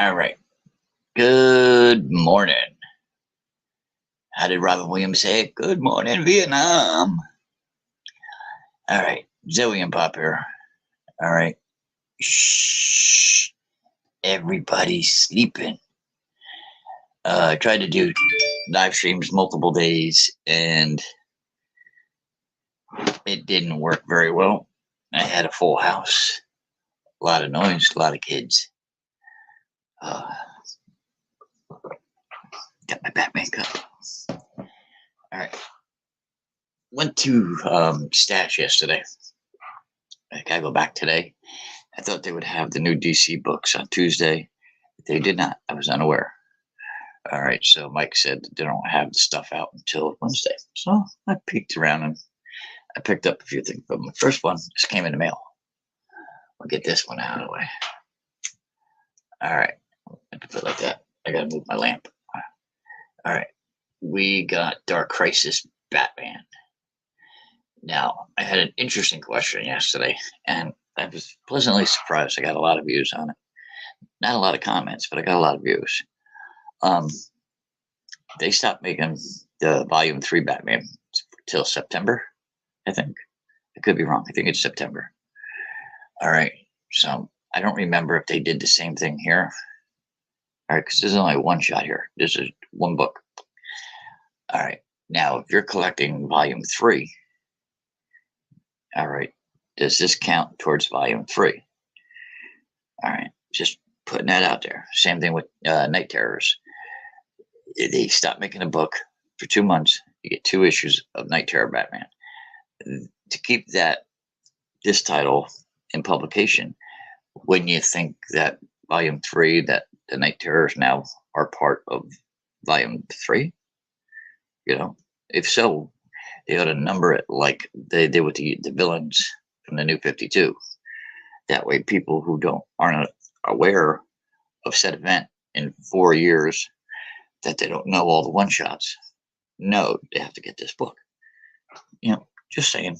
All right. Good morning. How did Robin Williams say it? Good morning, Vietnam. All right. Zoe and Pop here. All right. Shh. Everybody's sleeping. I tried to do live streams multiple days and it didn't work very well. I had a full house, a lot of noise, a lot of kids. Got my Batman cup. All right. Went to Stash yesterday. I gotta go back today. I thought they would have the new DC books on Tuesday. They did not. I was unaware. All right, so Mike said they don't have the stuff out until Wednesday. So I peeked around and I picked up a few things. But my first one just came in the mail. I'll get this one out of the way. All right, I can put it like that. I gotta move my lamp. All right, we got Dark Crisis Batman. Now, I had an interesting question yesterday, and I was pleasantly surprised. I got a lot of views on it. Not a lot of comments, but I got a lot of views. They stopped making the Volume 3 Batman till September, I think. I could be wrong. I think it's September. All right. So I don't remember if they did the same thing here. All right, because there's only one shot here. This is one book. All right. Now, if you're collecting Volume 3, all right, does this count towards Volume 3? All right. Just putting that out there. Same thing with Night Terrors. They stopped making a book for 2 months. You get 2 issues of Night Terror Batman. To keep this title in publication, wouldn't you think that Volume 3, that the Night Terrors now are part of Volume 3? You know, if so, they ought to number it like they did with the villains from the New 52. That way, people who aren't aware of said event in 4 years, that they don't know all the one shots, no, they have to get this book. You know, just saying.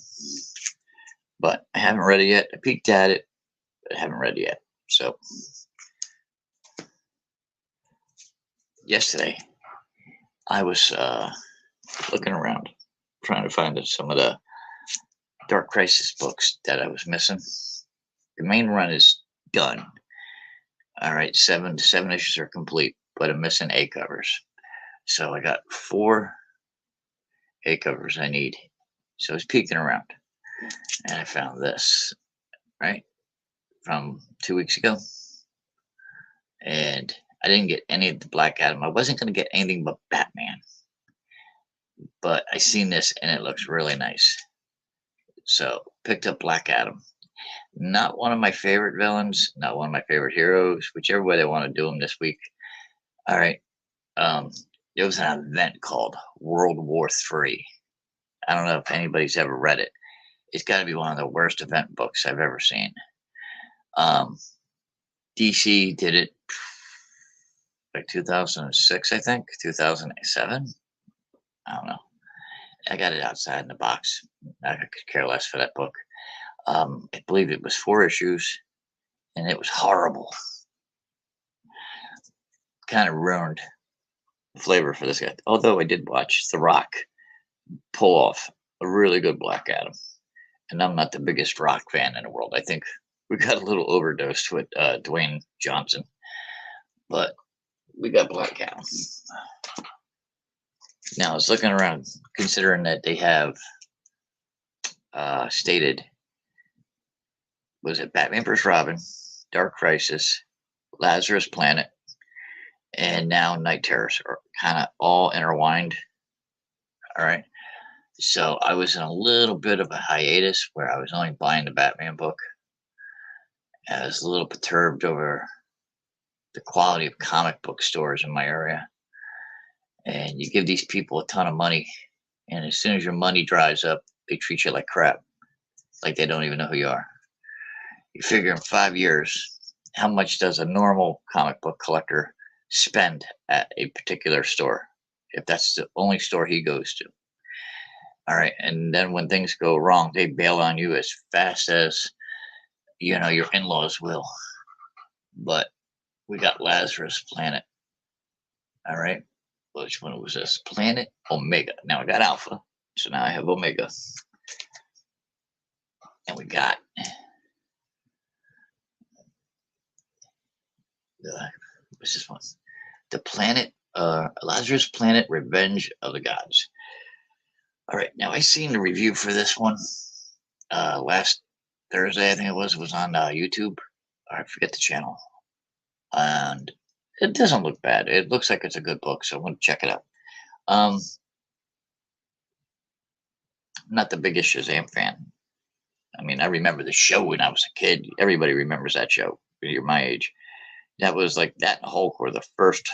But I haven't read it yet. I peeked at it, but I haven't read it yet. So yesterday, I was looking around, trying to find some of the Dark Crisis books that I was missing. The main run is done. All right, 7 issues are complete, but I'm missing A covers. So I got 4 A covers I need. So I was peeking around and I found this, right, from 2 weeks ago. And I didn't get any of the Black Adam. I wasn't going to get anything but Batman. But I seen this and it looks really nice. So picked up Black Adam. Not one of my favorite villains, not one of my favorite heroes, whichever way they want to do them this week. All right. There was an event called World War III. I don't know if anybody's ever read it. It's got to be one of the worst event books I've ever seen. DC did it like 2006, I think, 2007. I don't know. I got it outside in the box. I could care less for that book. I believe it was 4 issues, and it was horrible. Kind of ruined the flavor for this guy. Although I did watch The Rock pull off a really good Black Adam, and I'm not the biggest Rock fan in the world. I think we got a little overdosed with Dwayne Johnson, but we got Black Adam. Now I was looking around, considering that they have stated, was it Batman vs. Robin, Dark Crisis, Lazarus Planet, and now Night Terrors are kind of all intertwined. All right. So I was in a little bit of a hiatus where I was only buying the Batman book. I was a little perturbed over the quality of comic book stores in my area. And you give these people a ton of money, and as soon as your money dries up, they treat you like crap, like they don't even know who you are. You figure in 5 years, how much does a normal comic book collector spend at a particular store, if that's the only store he goes to? All right, and then when things go wrong, they bail on you as fast as your in-laws will. But we got Lazarus Planet. All right. Which one was this? Planet Omega. Now I got Alpha. So now I have Omega. And we got what's this one? The Planet, Lazarus Planet Revenge of the Gods. All right. Now I seen the review for this one last Thursday, I think it was on YouTube. I forget the channel. And it doesn't look bad. It looks like it's a good book, so I'm going to check it out. I'm not the biggest Shazam fan. I mean, I remember the show when I was a kid. Everybody remembers that show when you're my age. That was like that and Hulk were the first,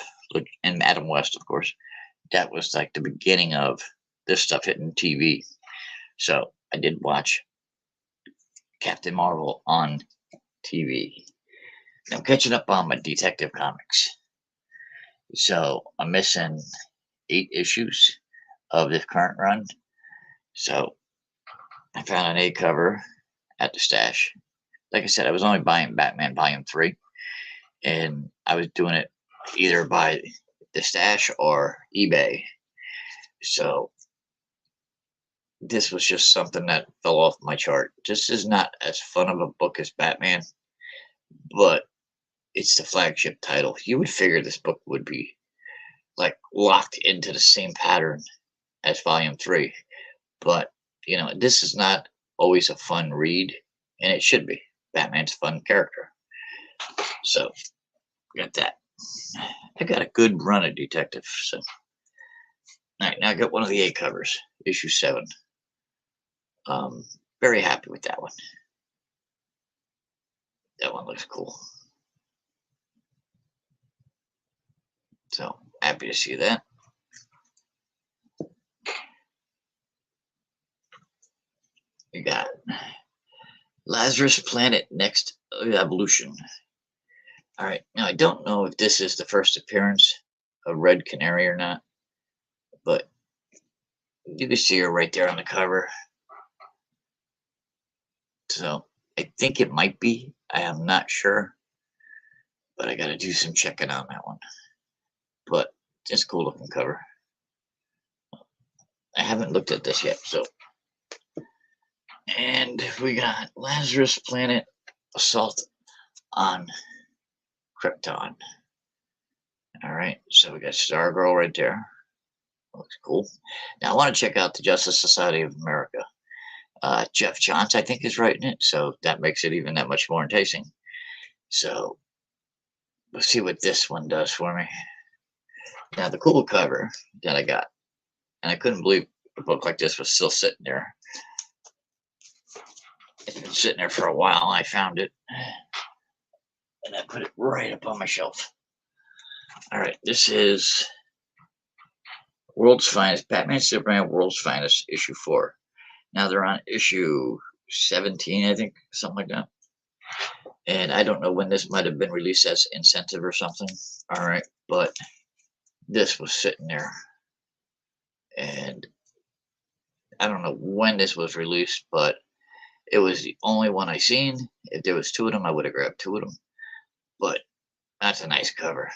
and Adam West, of course. That was like the beginning of this stuff hitting TV. So I did watch Captain Marvel on TV. I'm catching up on my Detective Comics. So I'm missing 8 issues of this current run. So I found an A cover at the stash. Like I said, I was only buying Batman Volume 3. And I was doing it either by the stash or eBay. So this was just something that fell off my chart. This is not as fun of a book as Batman, but it's the flagship title. You would figure this book would be like locked into the same pattern as Volume 3. But, you know, this is not always a fun read, and it should be. Batman's a fun character. So, got that. I got a good run of Detective. So, all right, now I got one of the A covers, issue 7. Very happy with that one. That one looks cool. So, happy to see that. We got Lazarus Planet Next Evolution. All right, now I don't know if this is the first appearance of Red Canary or not, but you can see her right there on the cover. So I think it might be. I am not sure, but I got to do some checking on that one. But it's a cool looking cover. I haven't looked at this yet, so. And we got Lazarus Planet Assault on Krypton. All right, so we got Stargirl right there. Looks cool. Now I want to check out the Justice Society of America. Jeff Johns, I think, is writing it, so that makes it even that much more enticing. So let's see what this one does for me. Now the cool cover that I got, and I couldn't believe a book like this was still sitting there. It's been sitting there for a while. I found it, and I put it right up on my shelf. All right, this is World's Finest, Batman Superman World's Finest, issue 4. Now they're on issue 17, I think, something like that. And I don't know when this might have been released as incentive or something. All right, but this was sitting there. And I don't know when this was released, but it was the only one I seen. If there was 2 of them, I would have grabbed 2 of them. But that's a nice cover.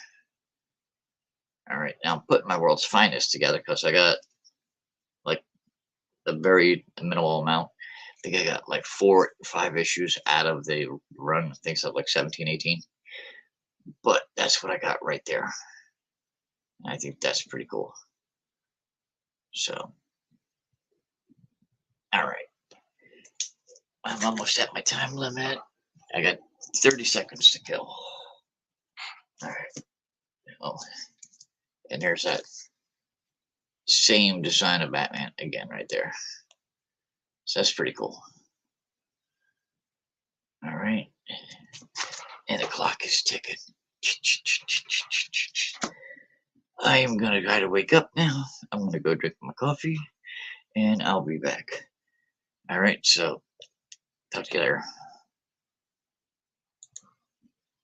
All right, now I'm putting my World's Finest together because I got like a very minimal amount. I think I got like 4 or 5 issues out of the run. I think it's like 17, 18. But that's what I got right there. I think that's pretty cool. So, all right. I'm almost at my time limit. I got 30 seconds to kill. All right. Oh, and there's that same design of Batman again right there. So that's pretty cool. All right. And the clock is ticking. I am going to try to wake up now. I'm going to go drink my coffee, and I'll be back. All right. So talk to you later.